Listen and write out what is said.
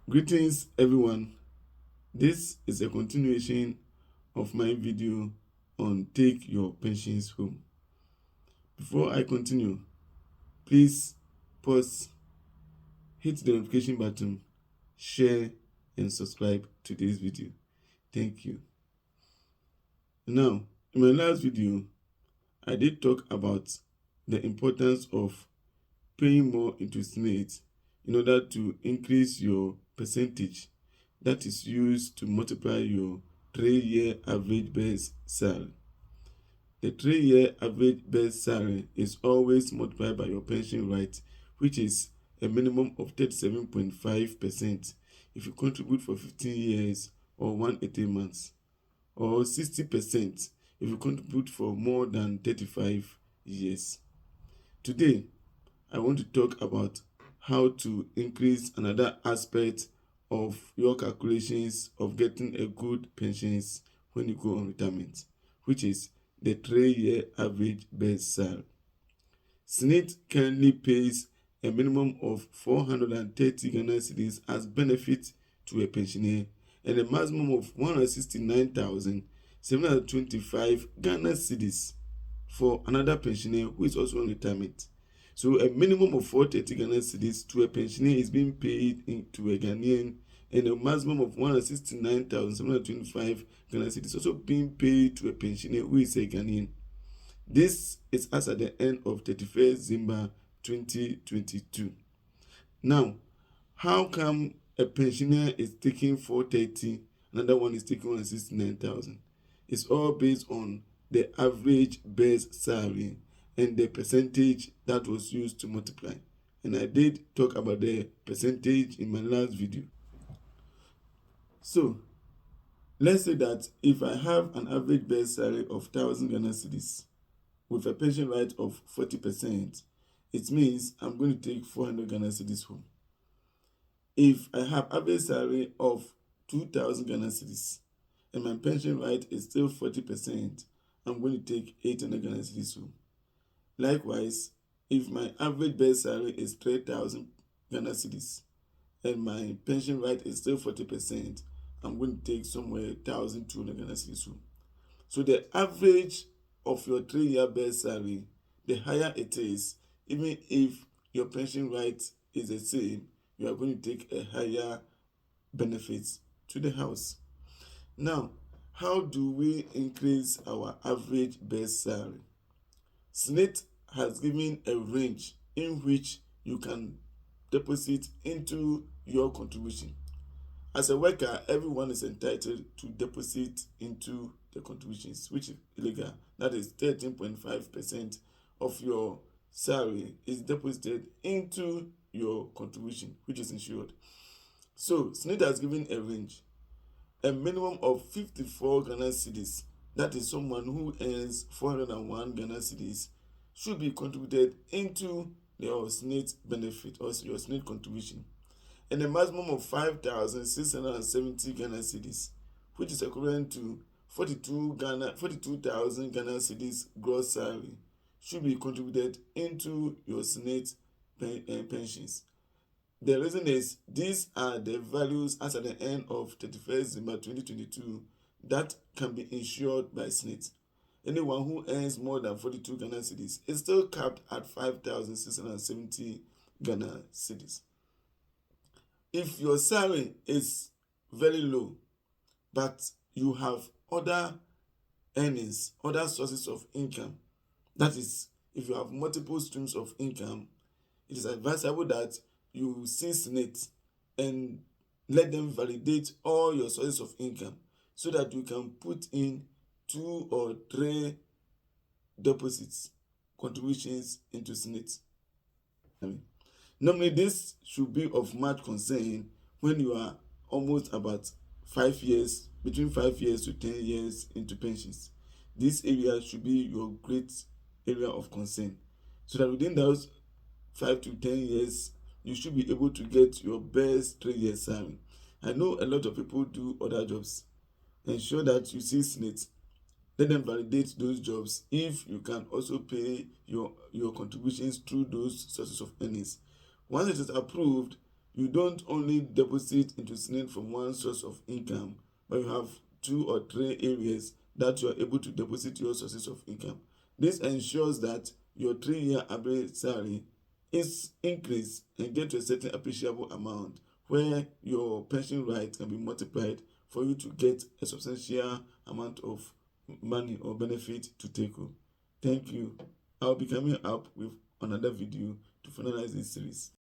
Greetings everyone. This is a continuation of my video on Take Your Pensions Home. Before I continue, please pause, hit the notification button, share and subscribe to this video. Thank you. Now, in my last video, I did talk about the importance of paying more into SSNIT in order to increase your percentage that is used to multiply your 3-year average base salary. The 3-year average base salary is always multiplied by your pension right, which is a minimum of 37.5% if you contribute for 15 years or 180 months, or 60% if you contribute for more than 35 years. Today, I want to talk about how to increase another aspect of your calculations of getting a good pensions when you go on retirement, which is the 3-year average base salary. SSNIT currently pays a minimum of 430 Ghana cedis as benefit to a pensioner and a maximum of 169,725 Ghana cedis for another pensioner who is also on retirement. So a minimum of 430 Ghana cedis to a pensioner is being paid to a Ghanaian, and a maximum of 169,725 Ghana cedis also being paid to a pensioner who is a Ghanaian. This is as at the end of 31st December 2022. Now, how come a pensioner is taking 430, another one is taking 169,000? It's all based on the average base salary and the percentage that was used to multiply. And I did talk about the percentage in my last video. So, let's say that if I have an average base salary of 1,000 Ghana cedis with a pension right of 40%, it means I'm going to take 400 Ghana cedis home. If I have average salary of 2,000 Ghana cedis and my pension right is still 40%, I'm going to take 800 Ghana cedis home. Likewise, if my average base salary is 3,000 Ghana cedis and my pension right is still 40%, I'm going to take somewhere 1,200 Ghana cedis home. So the average of your 3-year base salary, the higher it is, even if your pension right is the same, you are going to take a higher benefit to the house. Now, how do we increase our average base salary? SSNIT has given a range in which you can deposit into your contribution. As a worker, everyone is entitled to deposit into the contributions, which is illegal. That is 13.5% of your salary is deposited into your contribution, which is insured. So, SSNIT has given a range, a minimum of 54 Ghana cedis. That is someone who earns 401 Ghana cedis should be contributed into your SSNIT benefit or your SSNIT contribution, and a maximum of 5,670 Ghana cedis, which is equivalent to 42,000 Ghana cedis gross salary, should be contributed into your SSNIT pensions. The reason is these are the values as at the end of 31st December 2022 that can be insured by SSNIT. Anyone who earns more than 42 Ghana cedis is still capped at 5,670 Ghana cedis. If your salary is very low, but you have other earnings, other sources of income, that is, if you have multiple streams of income, it is advisable that you see SSNIT and let them validate all your sources of income so that you can put in 2 or 3 deposits, contributions into SSNIT. Normally, this should be of much concern when you are almost about 5 years, between 5 years to 10 years into pensions. This area should be your great area of concern, so that within those 5 to 10 years, you should be able to get your best 3-year salary. I know a lot of people do other jobs. Ensure that you see SSNIT. Let them validate those jobs if you can also pay your contributions through those sources of earnings. Once it is approved, You don't only deposit into SNID from one source of income, but you have 2 or 3 areas that you are able to deposit your sources of income. This ensures that your 3-year average salary is increased and get to a certain appreciable amount where your pension right can be multiplied for you to get a substantial amount of money or benefit to take home. Thank you. I'll be coming up with another video to finalize this series.